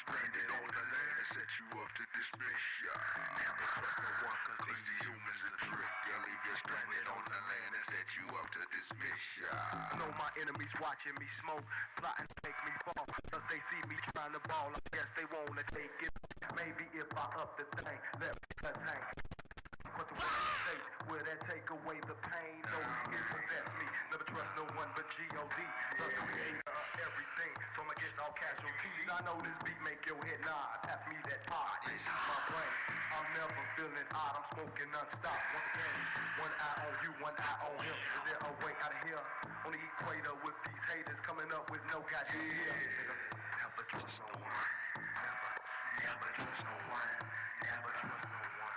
stranded on the land and set you up to dismiss ya. Never trust no one, cause these humans a trick. They'll leave you stranded on the land and set you up to dismiss ya. I know my enemies watching me smoke, plotting to make me fall. Cause they see me trying to ball, I guess they wanna take it. Maybe if I up the thing, let me contain. But the way I say, will that take away the pain? No, it possess me. Never trust no one but G.O.D. The creator of everything. So I'ma get all casualties. I know this beat make your head nod. Pass me that pod. This is my brain. I'm never feeling odd. I'm smoking non-stop. Once again, one eye on you, one eye on him. Is there a way out of here? On the equator with these haters coming up with no goddamn idea. Never trust no one. Never trust no one. Never trust no one.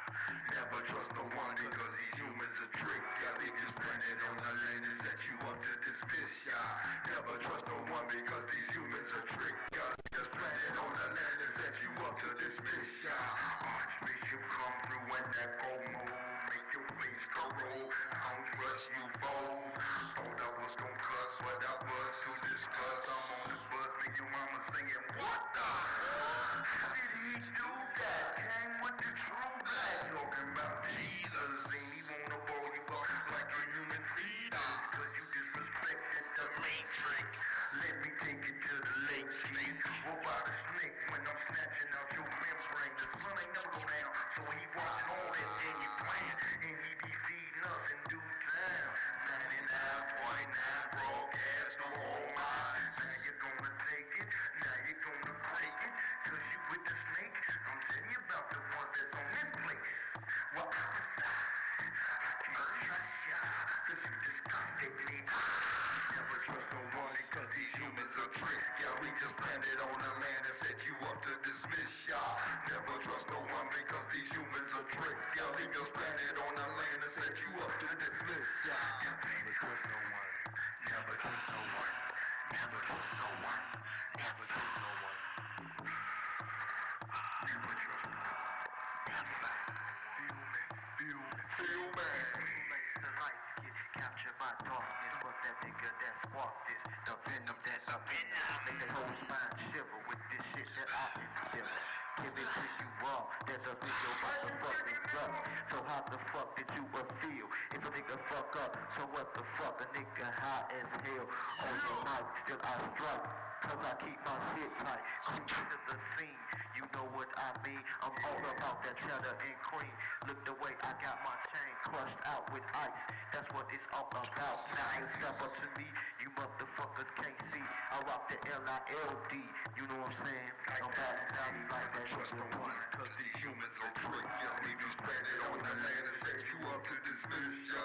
Never trust no one because these humans are trick. Y'all leave you stranded on the land and set you up to dismiss ya. Never trust no one because these humans are trick. Y'all leave you stranded on the land and set you up to dismiss ya. Archbishop come through when that gold mode make your face go roll. I don't trust you, bold. Thought I was gon' cuss, what I was to discuss. I'm on this bus, make your mama singing, what the hell? Did he do that? Came with the true black. Talking about Jesus, ain't he wanna blow you up like a human fetus? Cause you disrespected the matrix. Let me take it to the lake, snake. What about a snake when I'm snatching out your membrane? The sun ain't never go down, so he watching all that thing you playing. And he be feeding us in due time. 99.9 broadcast, no all mine. Now you're gonna take it, now you're gonna break it. Cause you with the snake, I'm telling you about the one that's on this place. Well, I decide, I can't trust ya, cause you disgusted me. Never trust no one because these humans are trick. Yeah, we just landed on the land and set you up to dismiss ya. Never trust no one because these humans are trick. Yeah, we just landed on the land and set you up to dismiss ya. Never trust no one. Never trust no one. Never trust no one. Never trust no one. Never trust no one. Never. Feel me. The lights get captured by darkness, but that nigga that sparked this, the venom that's up in us, make the whole spine shiver with this shit that I've been feeling. Give it to you raw, there's a video about the fucking drug. So how the fuck did you feel? If a nigga fuck up, so what the fuck? A nigga high as hell on your mic, still I strike. Cause I keep my shit tight, creep to the scene, you know what I mean. I'm all about that cheddar and cream. Look the way I got my chain crushed out with ice. That's what it's all about. Now you step up to me, you motherfuckers can't see. I rock the LILD, you know what I'm saying? I'm back down like that. Trust no one, cause these humans are trick. Yeah, leave you stranded on the land and set you up to dismiss ya.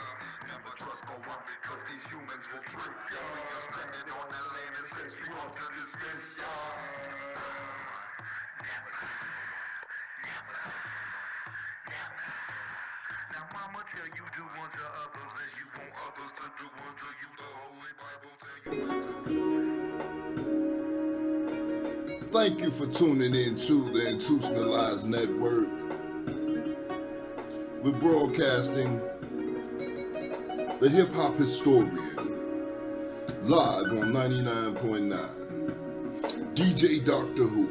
Never trust no one because these humans will trick. Yeah, leave you stranded on the land and set you up to dismiss ya. Never trust no one. Never trust no one. Never. Now mama tell you do unto others as you want others to do unto you. The Holy Bible tell you. Thank you for tuning in to the Institutionalized Network. We're broadcasting the Hip Hop Historian live on 99.9. DJ Doctor Who.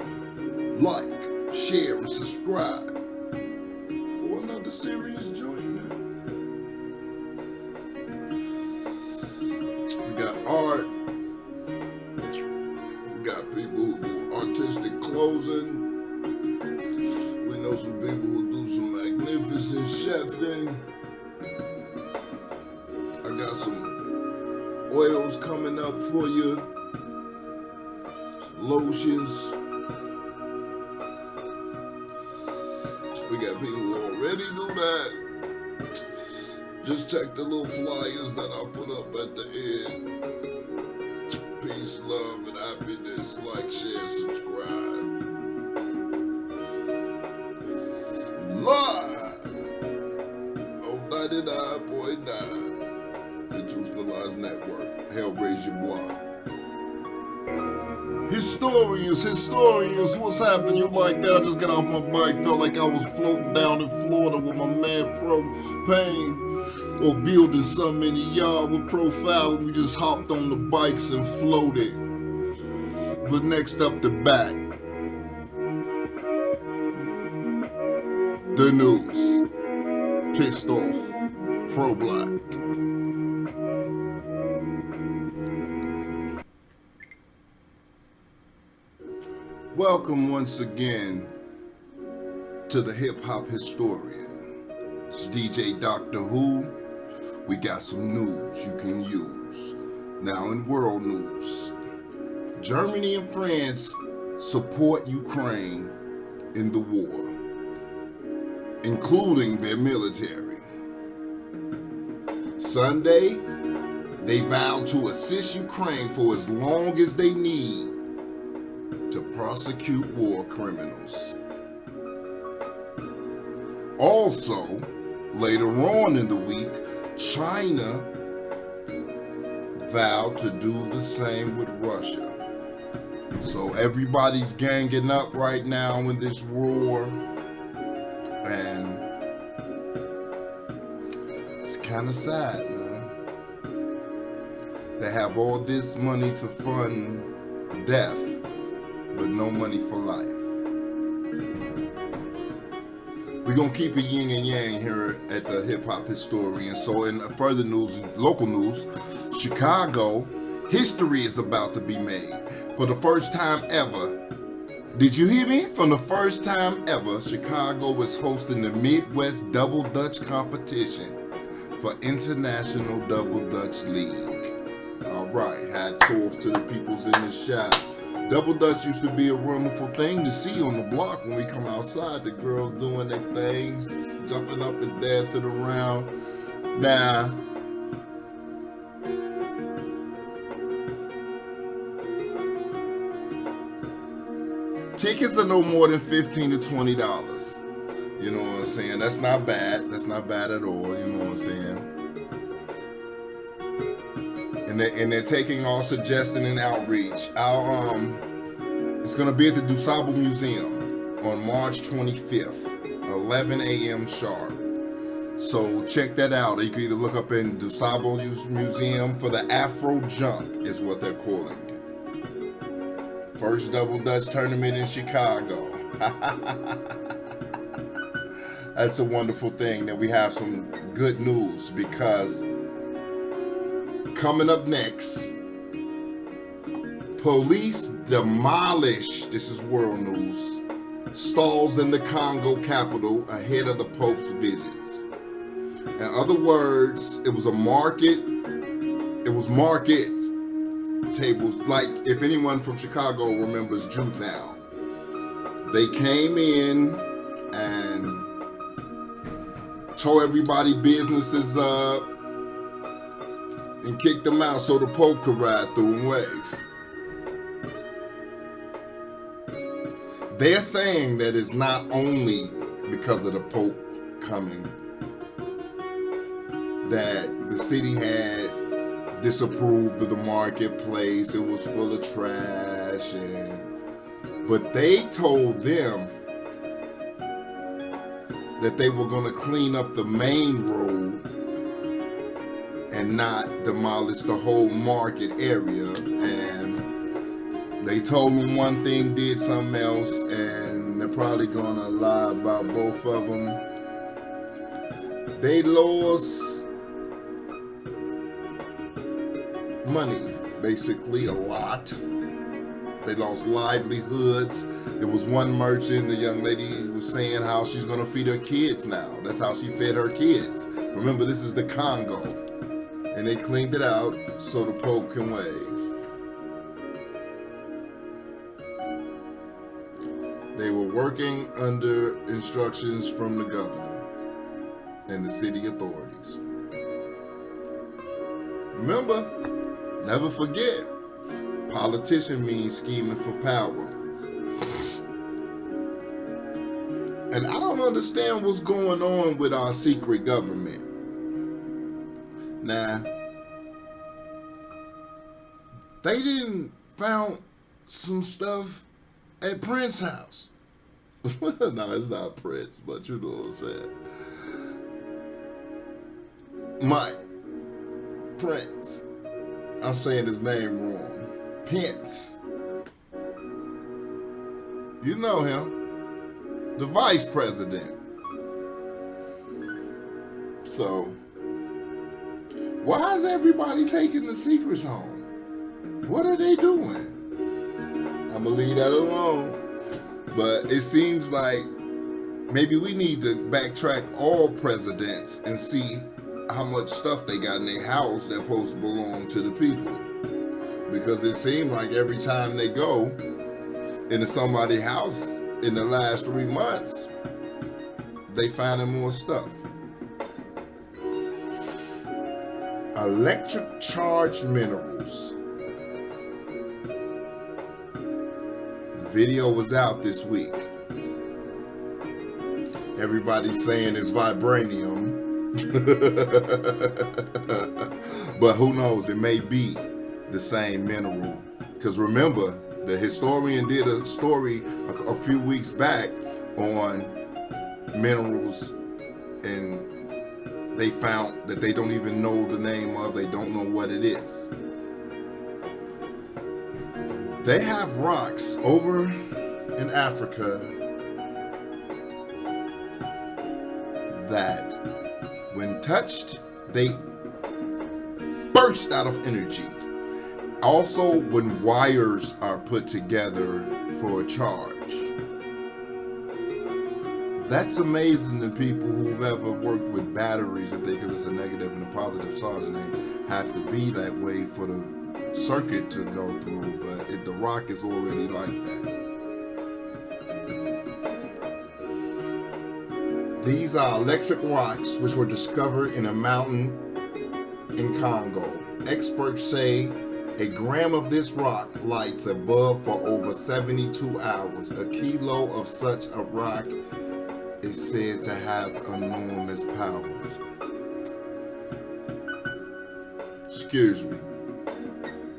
Like, share, and subscribe for another serious joint. We got art. We got people who do artistic clothing. We know some people who do some magnificent chefing. I got some oils coming up for you. Some lotions. We got people who already do that. Just check the little flyers that I put up at the end. Peace, love, and happiness. Like, share, subscribe. Live on 99.9 Institutionalized Network. Hell, raise your block. Historians, what's happening? You like that? I just got off my bike. Felt like I was floating down in Florida with my man Propane. Or building something in the yard with Profile. We just hopped on the bikes and floated. But next up the back. The news. Pissed off. Pro-black. Welcome once again to the hip-hop historian. It's DJ Dr. Who. We got some news you can use. Now in world news, Germany and France support Ukraine in the war, including their military. Sunday, they vowed to assist Ukraine for as long as they need to prosecute war criminals. Also, later on in the week, China vowed to do the same with Russia. So everybody's ganging up right now in this war, and it's kind of sad, man. They have all this money to fund death, but no money for life. We're going to keep it yin and yang here at the Hip Hop Historian. So in further news, local news, Chicago, history is about to be made. For the first time ever, did you hear me? For the first time ever, Chicago is hosting the Midwest Double Dutch competition for International Double Dutch League. All right, hats off to the peoples in the shop. Double Dutch used to be a wonderful thing to see on the block when we come outside. The girls doing their things, jumping up and dancing around. Now, tickets are no more than $15 to $20. You know what I'm saying? That's not bad. That's not bad at all. You know what I'm saying? And they're taking all suggestion and outreach. It's gonna be at the DuSable Museum on March 25th, 11 a.m. sharp. So check that out. You can either look up in DuSable Museum for the Afro Jump, is what they're calling it. First Double Dutch tournament in Chicago. That's a wonderful thing that we have some good news, because coming up next, police demolish, this is world news, stalls in the Congo capital ahead of the Pope's visits. In other words, it was market tables, like if anyone from Chicago remembers Jewtown. They came in and tore everybody businesses up and kicked them out so the Pope could ride through and wave. They're saying that it's not only because of the Pope coming that the city had disapproved of the marketplace. It was full of trash, but they told them that they were going to clean up the main road and not demolish the whole market area. And they told them one thing, did something else, and they're probably going to lie about both of them. They lost money, basically, a lot. They lost livelihoods. There was one merchant, the young lady was saying how she's going to feed her kids now. That's how she fed her kids. Remember, this is the Congo. And they cleaned it out so the Pope can wave. They were working under instructions from the governor and the city authorities. Remember, never forget, politician means scheming for power. And I don't understand what's going on with our secret government. Now, they didn't found some stuff at Prince's house. No, it's not Prince, but you know what I'm saying. Mike Prince. I'm saying his name wrong. Pence. You know him. The vice president. So, why is everybody taking the secrets home? What are they doing? I'm going to leave that alone. But it seems like maybe we need to backtrack all presidents and see how much stuff they got in their house that's supposed to belong to the people. Because it seemed like every time they go into somebody's house in the last 3 months, they finding more stuff. Electric charged minerals. The video was out this week. Everybody's saying it's vibranium. But who knows? It may be the same mineral. Because remember, the historian did a story a few weeks back on minerals, and they found that they don't even know the name of, they don't know what it is. They have rocks over in Africa that when touched, they burst out of energy. Also, when wires are put together for a charge. That's amazing to people who've ever worked with batteries and things, because it's a negative and a positive charge, and they have to be that way for the circuit to go through, but the rock is already like that. These are electric rocks which were discovered in a mountain in Congo. Experts say a gram of this rock lights a bulb for over 72 hours. A kilo of such a rock is said to have enormous powers. Excuse me.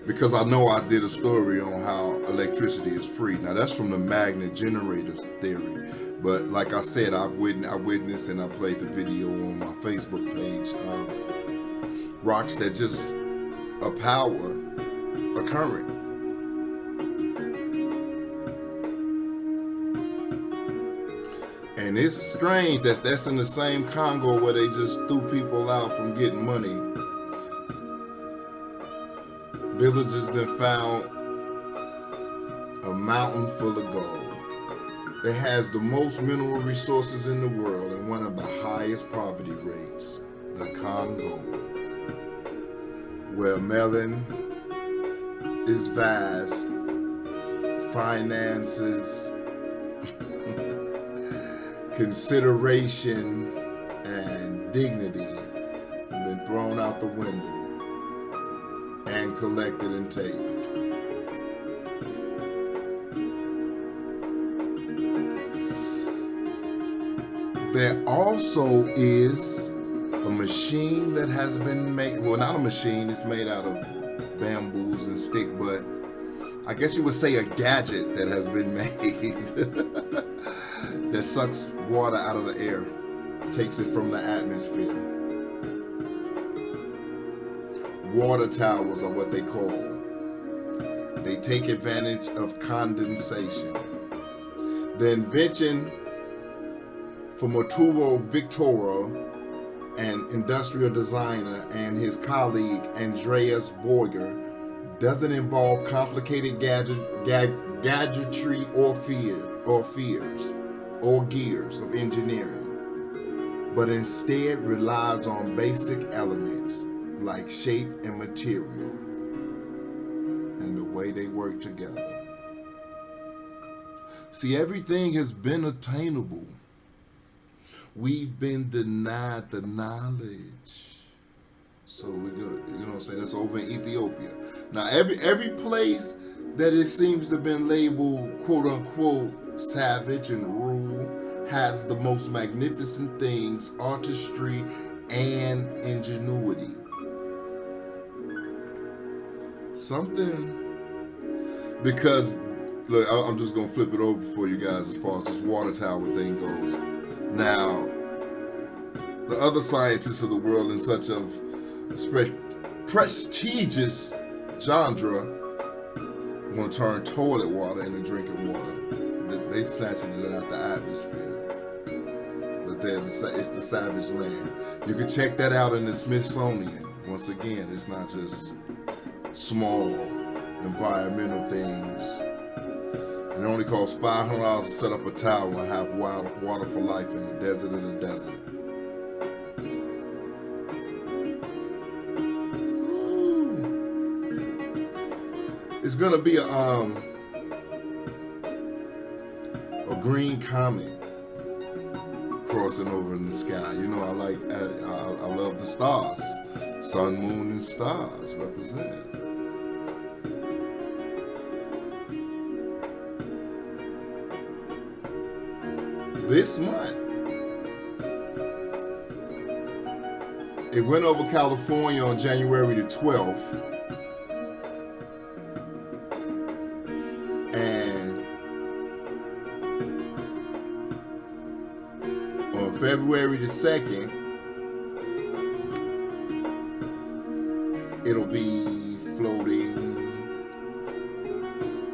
Because I know I did a story on how electricity is free. Now that's from the magnet generators theory. But like I said, I witnessed and I played the video on my Facebook page of rocks that just a power, a current. And it's strange that's in the same Congo where they just threw people out from getting money. Villagers then found a mountain full of gold. It has the most mineral resources in the world and one of the highest poverty rates, the Congo, where melon is vast, finances, consideration, and dignity have been thrown out the window and collected and taped. There also is a machine that has been made, well, not a machine, it's made out of bamboos and stick, but I guess you would say a gadget that has been made that sucks water out of the air, takes it from the atmosphere. Water towers are what they call. They take advantage of condensation. The invention from Arturo Victoria, an industrial designer, and his colleague Andreas Voger, doesn't involve complicated gadgetry or gears of engineering, but instead relies on basic elements like shape and material and the way they work together. See, everything has been attainable. We've been denied the knowledge. So we're good. You know what I'm saying? That's over in Ethiopia. Now, every place that it seems to have been labeled, quote unquote, savage and rural has the most magnificent things, artistry, and ingenuity. Something, because, look, I'm just going to flip it over for you guys as far as this water tower thing goes. Now, the other scientists of the world in such of prestigious genre want to turn toilet water into drinking water. They snatching it out the atmosphere. But there. It's the Savage Land. You can check that out in the Smithsonian. Once again, it's not just small environmental things. It only costs $500 to set up a tower and have water for life in the desert of the desert. Ooh. It's gonna be a green comet crossing over in the sky. You know, I love the stars. Sun, moon, and stars represent. This month, it went over California on January the 12th. And on February the 2nd, it'll be floating.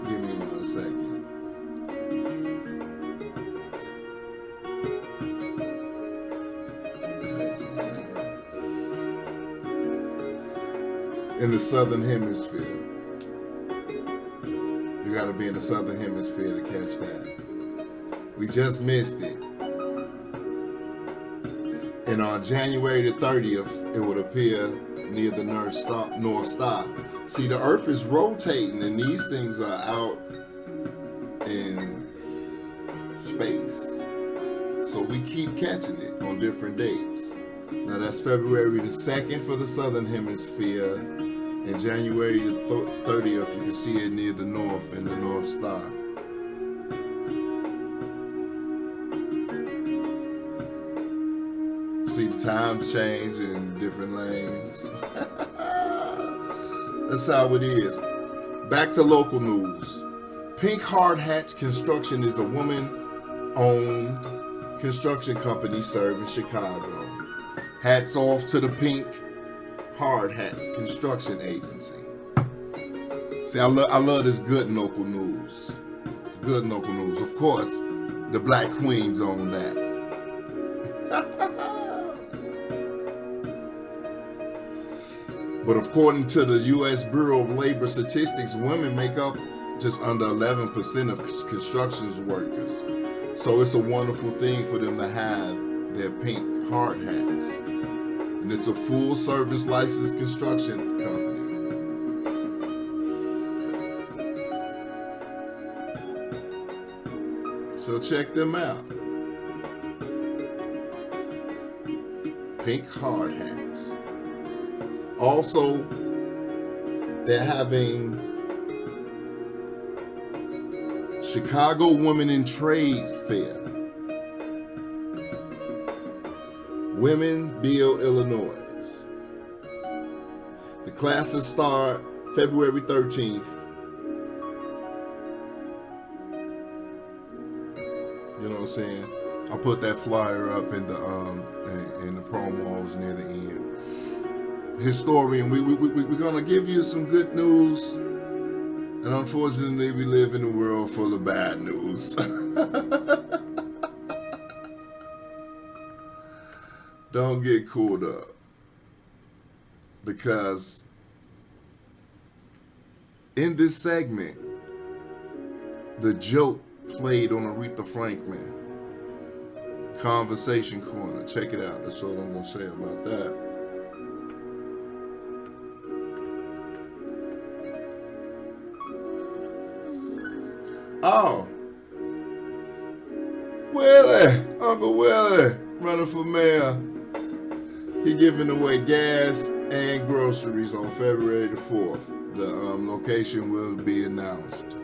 Give me 1 second. In the southern hemisphere. You gotta be in the southern hemisphere to catch that. We just missed it. And on January the 30th, it would appear near the North Star. See, the Earth is rotating and these things are out in space. So we keep catching it on different dates. Now that's February the 2nd for the southern hemisphere. And January the 30th, you can see it near the north in the North Star. See, the times change in different lanes. That's how it is. Back to local news. Pink Hard Hats Construction is a woman-owned construction company serving Chicago. Hats off to the Pink Hard Hat Construction Agency. See, I love this good local news. Good local news. Of course, the Black Queens own that. But according to the U.S. Bureau of Labor Statistics, women make up just under 11% of construction workers. So it's a wonderful thing for them to have their pink hard hats. And it's a full-service licensed construction company. So check them out. Pink hard hats. Also, they're having Chicago Women in Trade Fair. Womenville, Illinois. The classes start February 13th. You know what I'm saying? I'll put that flyer up in the promos near the end. Historian, we're gonna give you some good news, and unfortunately, we live in a world full of bad news. Don't get caught up, because in this segment, the joke played on Aretha Franklin. Conversation Corner. Check it out. That's all I'm gonna say about that. Oh, Willie, Uncle Willie, running for mayor. He giving away gas and groceries on February the 4th. The location will be announced.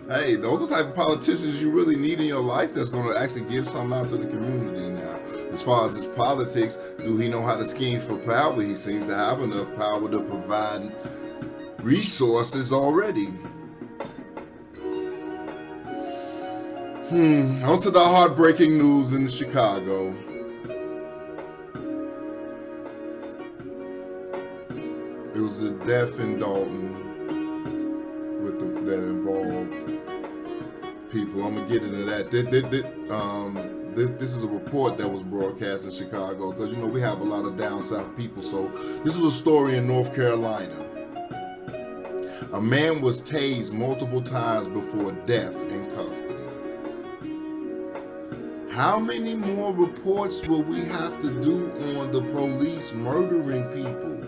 Hey, those are the type of politicians you really need in your life that's going to actually give something out to the community now. As far as his politics, do he know how to scheme for power? He seems to have enough power to provide resources already. On to the heartbreaking news in Chicago. It was a death in Dalton that involved people. I'm gonna get into that. this is a report that was broadcast in Chicago because you know we have a lot of down south people. So this is a story in North Carolina. A man was tased multiple times before death in custody. How many more reports will we have to do on the police murdering people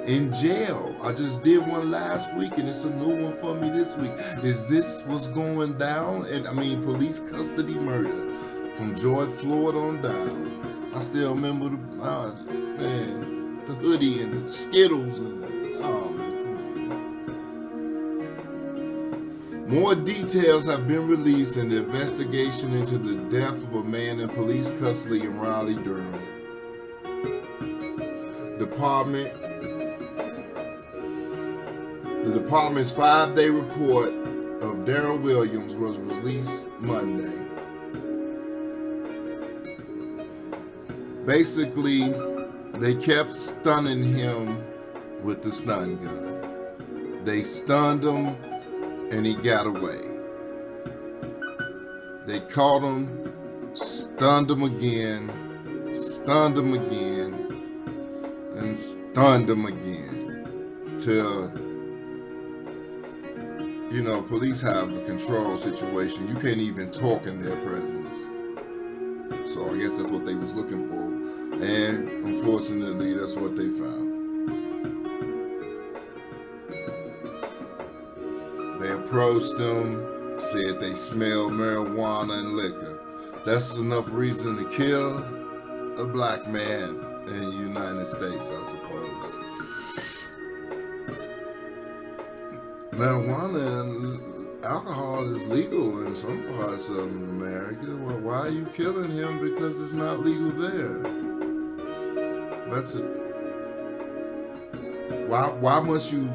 in jail? I just did one last week and it's a new one for me this week. Is this what's going down? And I mean, police custody murder from George Floyd on down. I still remember the hoodie and the Skittles and more details have been released in the investigation into the death of a man in police custody in Raleigh, Durham. The department's 5-day report of Darrell Williams was released Monday. Basically, they kept stunning him with the stun gun. They stunned him and he got away. They caught him, stunned him again, and stunned him again. Till, you know, police have a control situation. You can't even talk in their presence. So I guess that's what they was looking for. And unfortunately, that's what they found. They approached them, said they smelled marijuana and liquor. That's enough reason to kill a black man in the United States, I suppose. Marijuana and alcohol is legal in some parts of America. Well, why are you killing him? Because it's not legal there. Why must you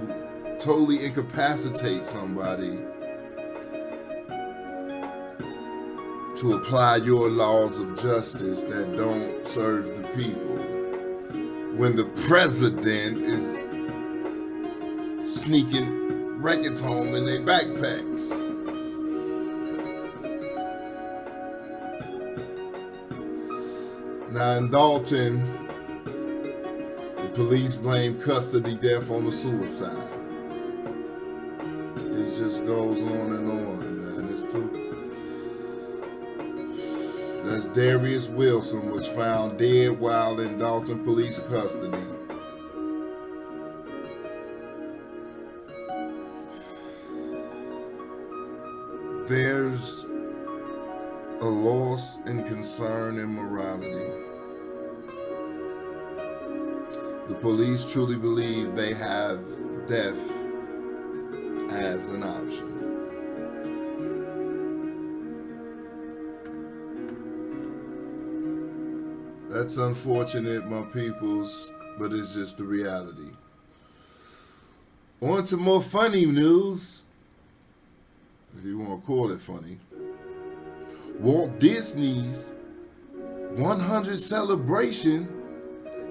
totally incapacitate somebody to apply your laws of justice that don't serve the people when the president is sneaking records home in their backpacks? Now in Dalton, the police blame custody death on the suicide. It just goes on and on, man. It's too. That's Darius Wilson was found dead while in Dalton police custody. There's a loss in concern and morality. The police truly believe they have death as an option. That's unfortunate, my peoples, but it's just the reality. On to more funny news, if you want to call it funny. Walt Disney's 100th celebration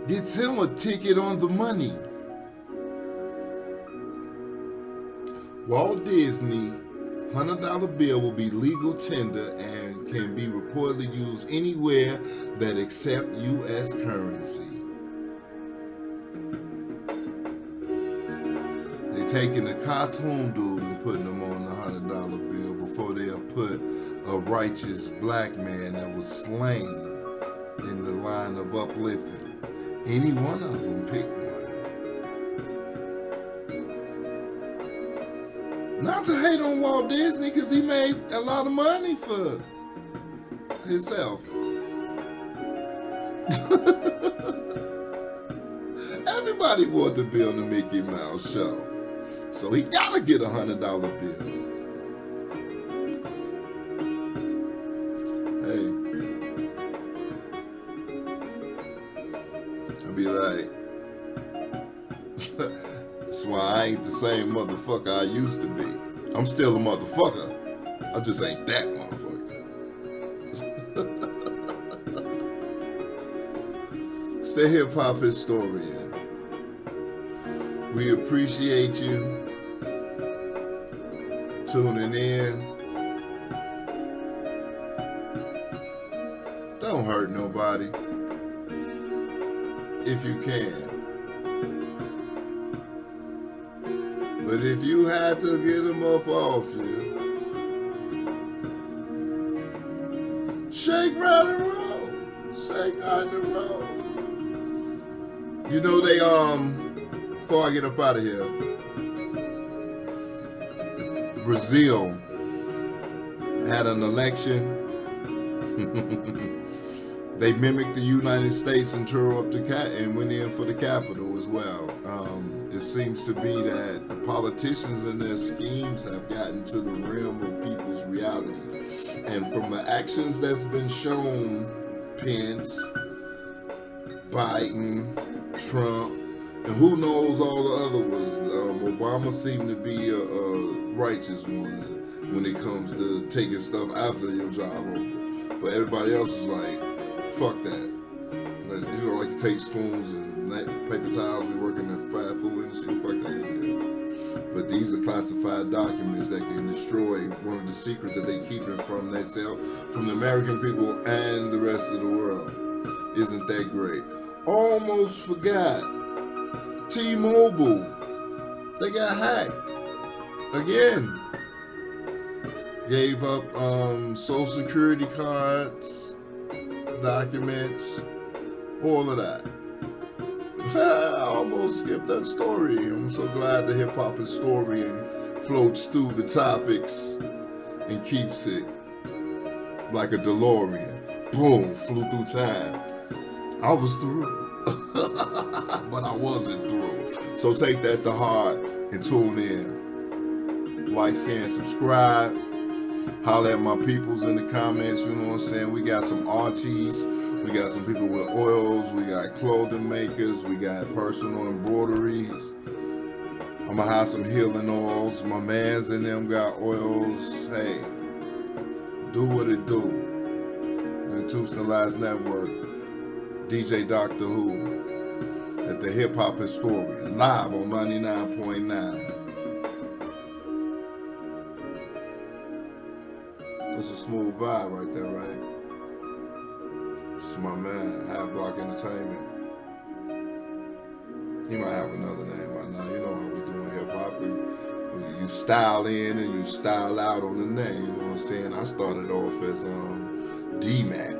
gets him a ticket on the money. Walt Disney $100 bill will be legal tender and can be reportedly used anywhere that accept U.S. currency. They're taking a cartoon dude and putting him on the $100 bill before they'll put a righteous black man that was slain in the line of uplifting. Any one of them, pick one. Not to hate on Walt Disney, because he made a lot of money for himself. Everybody wanted to be on the Mickey Mouse show, so he gotta get a $100 bill. Hey, I'll be like, that's why I ain't the same motherfucker I used to be. I'm still a motherfucker. I just ain't that motherfucker. It's the hip-hop historian. We appreciate you tuning in hurt nobody if you can. But if you had to get them up off you, shake, round and roll. Shake, round and roll. You know they before I get up out of here, Brazil had an election. They mimicked the United States and tore up and went in for the Capitol as well. It seems to be that the politicians and their schemes have gotten to the realm of people's reality. And from the actions that's been shown, Pence, Biden, Trump, and who knows all the other ones, Obama seemed to be a righteous one when it comes to taking stuff after your job over. But everybody else is like, fuck that. You know, like you take spoons and paper towels, we work in the fast food industry, fuck that you do. But these are classified documents that can destroy one of the secrets that they keeping from themselves, from the American people and the rest of the world. Isn't that great? Almost forgot. T-Mobile. They got hacked. Again. Gave up social security cards, documents, all of that. I almost skipped that story. I'm so glad the hip-hop historian floats through the topics and keeps it like a DeLorean. Boom, flew through time. I was through, but I wasn't through. So take that to heart and tune in. Like, share, and subscribe. Holler at my peoples in the comments, you know what I'm saying? We got some artists, we got some people with oils, we got clothing makers, we got personal embroideries. I'm gonna have some healing oils. My mans in them got oils. Hey, do what it do. Institutionalized Network, DJ Doctor Who, at the Hip Hop Historian, live on 99.9. That's a smooth vibe right there, right? This is my man, Half Block Entertainment. He might have another name by now. You know how we doing hip hop. You style in and you style out on the name. You know what I'm saying? I started off as D-Mac.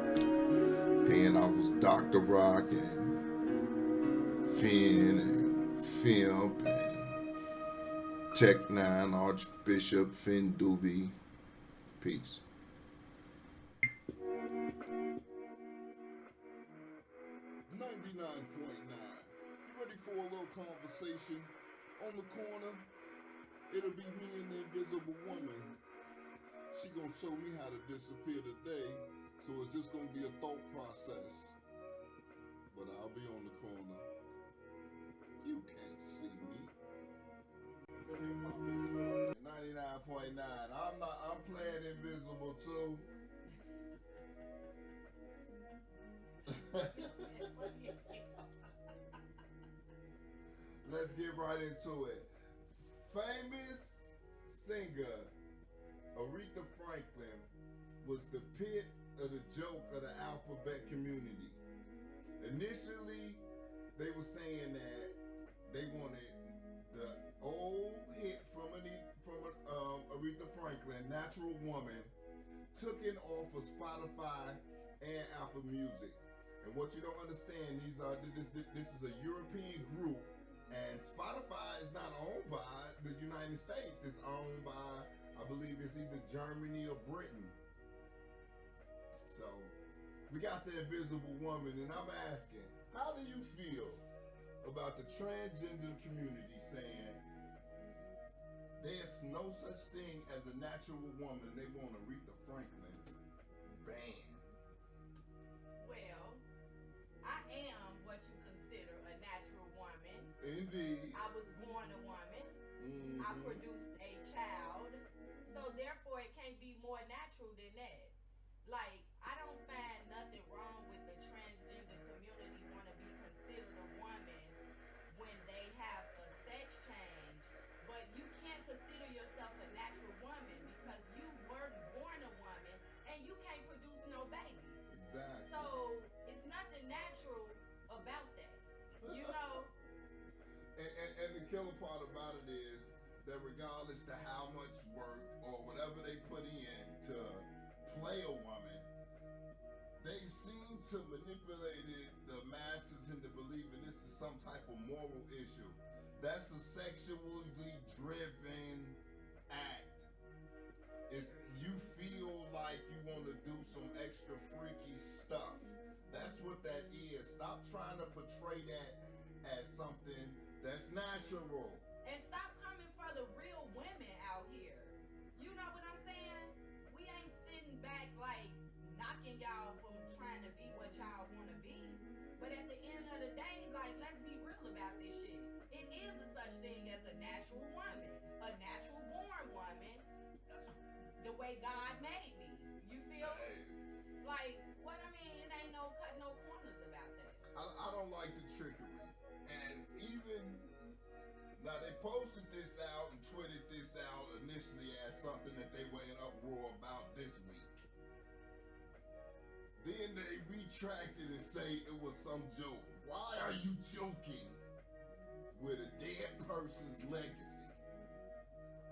Then I was Dr. Rock and Finn and Fimp and Tech Nine, Archbishop, Finn Doobie. Peace. 99.9. You ready for a little conversation? On the corner, it'll be me and the invisible woman. She gonna show me how to disappear today, so it's just gonna be a thought process. But I'll be on the corner. You can't see me. 99.9. I'm playing invisible too. Let's get right into it. Famous singer Aretha Franklin was the pit of the joke of the alphabet community. Initially, they were saying that they wanted the old hit from Aretha Franklin, Natural Woman, taken off of Spotify and Apple Music. And what you don't understand, this is a European group, and Spotify is not owned by the United States. It's owned by, I believe it's either Germany or Britain. So we got the invisible woman, and I'm asking, how do you feel about the transgender community saying there's no such thing as a natural woman and they want Aretha Franklin banned? Well, I am what you consider a natural woman. Indeed. I was born a woman. Mm-hmm. I produced a child. So therefore it can't be more natural than that. Like, I don't find nothing wrong with the transgender community want to be considered a woman when they have a sex change. But you can't consider yourself a natural woman because you weren't born a woman and you can't produce no babies. Exactly. So killer part about it is that regardless to how much work or whatever they put in to play a woman, they seem to manipulate the masses into believing this is some type of moral issue. That's a sexually driven act. It's you feel like you want to do some extra freaky stuff. That's what that is. Stop trying to portray that as something that's natural. And stop coming for the real women out here. You know what I'm saying? We ain't sitting back like knocking y'all from trying to be what y'all want to be. But at the end of the day, like, let's be real about this shit. It is a such thing as a natural woman, a natural born woman, the way God made me. You feel? Like, what I mean, it ain't no cut no corners about that. I don't like the trickery. And even now they posted this out and tweeted this out initially as something that they were in uproar about this week. Then they retracted and say it was some joke. Why are you joking with a dead person's legacy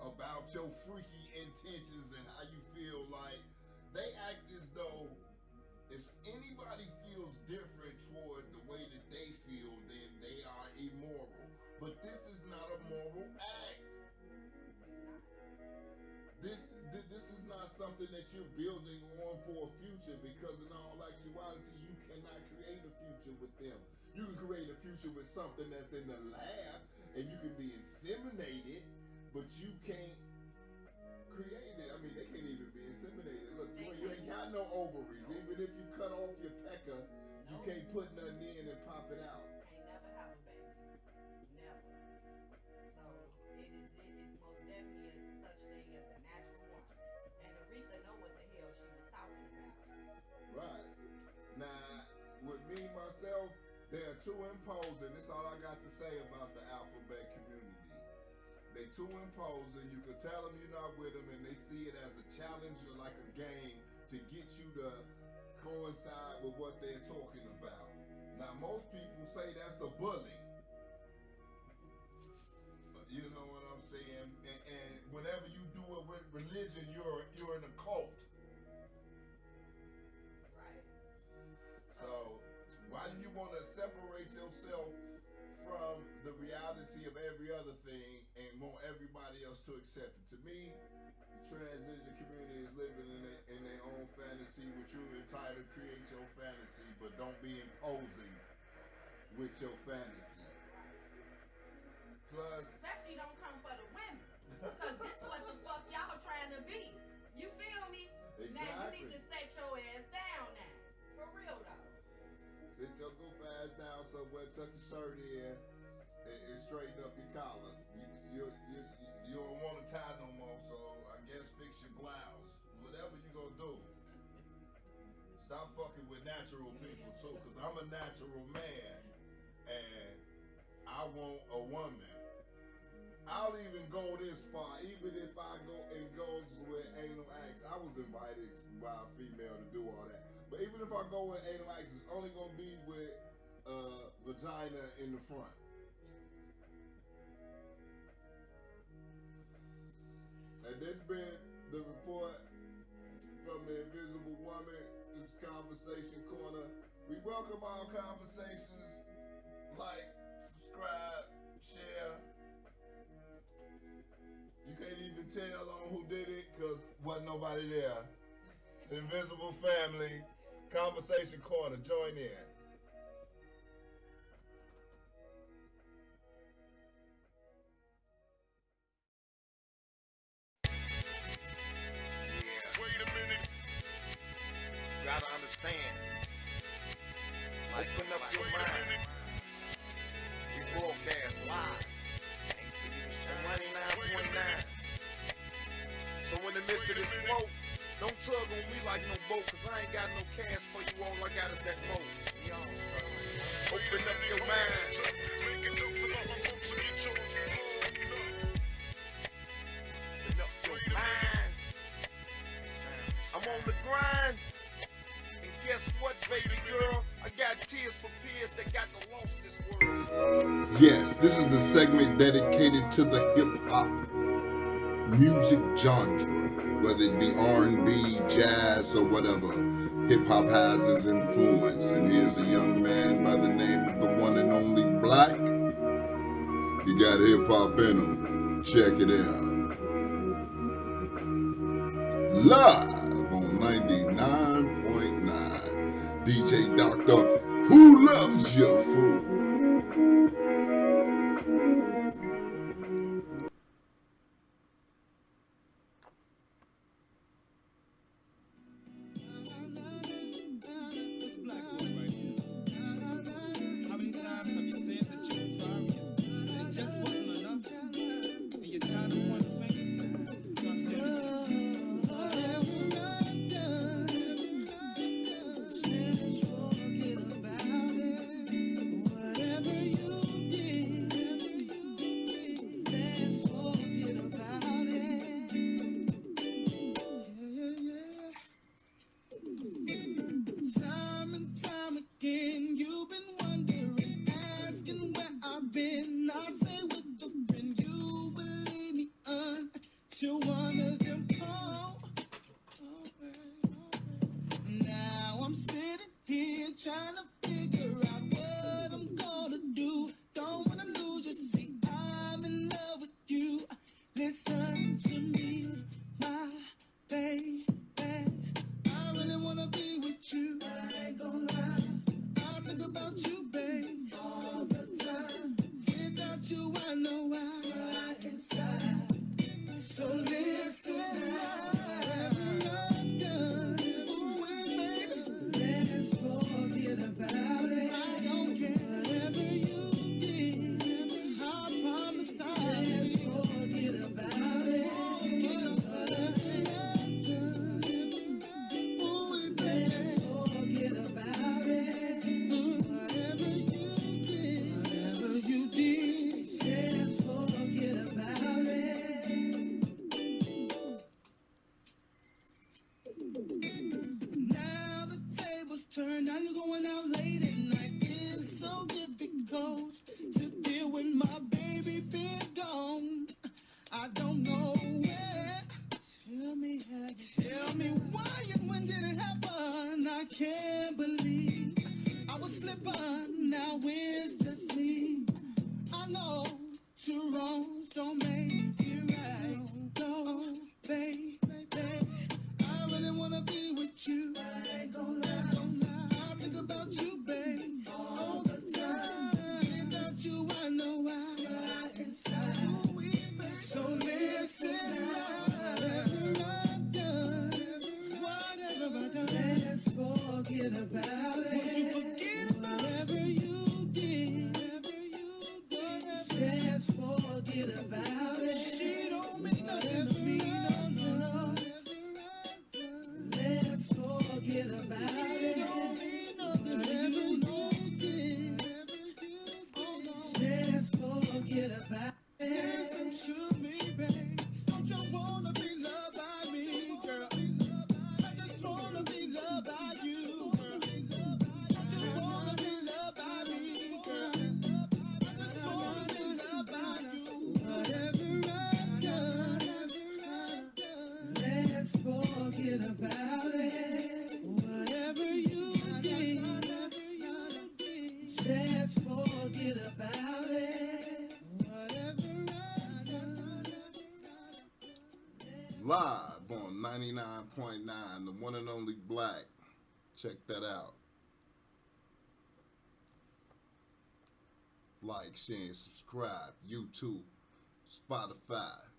about your freaky intentions and how you feel? Like, they act as though if anybody feels different toward the way that they feel, then they are immoral. But this is not a moral act. This is not something that you're building on for a future, because in all actuality, you cannot create a future with them. You can create a future with something that's in the lab, and you can be inseminated, but you can't create it. I mean, they can't even be inseminated. Look, you ain't got no ovaries. Even if you cut off your pecker, you can't put nothing in and pop it out. Ain't never have a baby. Never. So it's most definitely such thing as a natural woman. And Aretha know what the hell she was talking about. Right. Now, with me, myself, they are too imposing. That's all I got to say about the alphabet community. They too imposing. You can tell them you're not with them, and they see it as a challenge or like a game to get you to coincide with what they're talking about. Now, most people say that's a bully. You know what I'm saying? And whenever you do it with religion, you're in a cult. Right. So why do you want to separate yourself from the reality of every other thing and want everybody else to accept it? To me, the transgender community is living in their own fantasy, which you're entitled to create your fantasy, but don't be imposing with your fantasy. Plus, especially don't come for the women, because this is what the fuck y'all trying to be. You feel me? Exactly. Now you need to set your ass down now. For real though. Sit your goof ass down somewhere, tuck your shirt in, and straighten up your collar. You don't want to tie no more, so I guess fix your blouse. Whatever you gonna do. Stop fucking with natural people too, because I'm a natural man, and I want a woman. I'll even go this far, even if I go and goes with anal acts. I was invited by a female to do all that. But even if I go with anal acts, it's only gonna be with vagina in the front. And this been the report from the Invisible Woman. This is Conversation Corner. We welcome all conversations. Like, subscribe, share. You can't even tell on who did it because wasn't nobody there. Invisible Family, Conversation Corner, join in. Wait a minute. You gotta understand. Open up your mind. We broadcast live. On 99.9. So in the midst of this smoke, don't tug on me like no boat, cause I ain't got no cash for you. All I got is that moat. Open up your mind. Making jokes about my folks, so get yours. Open up your mind. I'm on the grind. And guess what, baby girl? I got tears for peers that got the lost this world. Yes, this is the segment dedicated to the hip-hop music genre, whether it be R&B, jazz, or whatever. Hip-hop has its influence, and here's a young man by the name of the one and only Black. You got hip-hop in him. Check it out. Live on 99.9. DJ Doctor, who loves your food? How many times have you said that you were sorry and it just wasn't enough? And you're tired of one finger? So I said it's whatever you did, let's forget about it. Time and time again, you've been wondering, asking where I've been. I say with a friend, you believe me until one of them call. Now I'm sitting here trying to figure out what I'm gonna do. Don't wanna lose you, see, I'm in love with you. Listen to me, my baby. I really wanna be with you. I ain't gonna lie. I think about you, babe, all the time. Without you, I know I cry inside. So listen, whatever I've done, ooh, baby, let's forget about it. I don't care whatever you did. I promise I'll forget about it. Forget about it. Ooh, baby, forget about it. Whatever you did, just forget about it. Now the tables turn, now you're going out late at night. It's so difficult to deal with my baby being gone. I don't know where. Tell me why and when did it happen? I can't believe I was slipping. Now it's just me. I know two wrongs don't make it right. No, baby, I really wanna be with you. I ain't gonna lie. I think about you, babe, all the time. Without you, I know I cry inside. So listen, whatever I've done, let's forget about it. Would you forget about whatever you did? Just forget about it. She don't mean nothing to me, no. Let's forget about it. She don't mean nothing to you, no. Just forget about it. Listen to me, babe. Don't you wanna be loved by me, girl? I just wanna be loved by you, girl. Don't you wanna be loved by me, girl? I just wanna be loved by you. Whatever I've done, let's forget about it. Whatever you did, just forget about it. Whatever I've done. Live on 99.9, the one and only Black. Check that out. Like, share, and subscribe. YouTube, Spotify.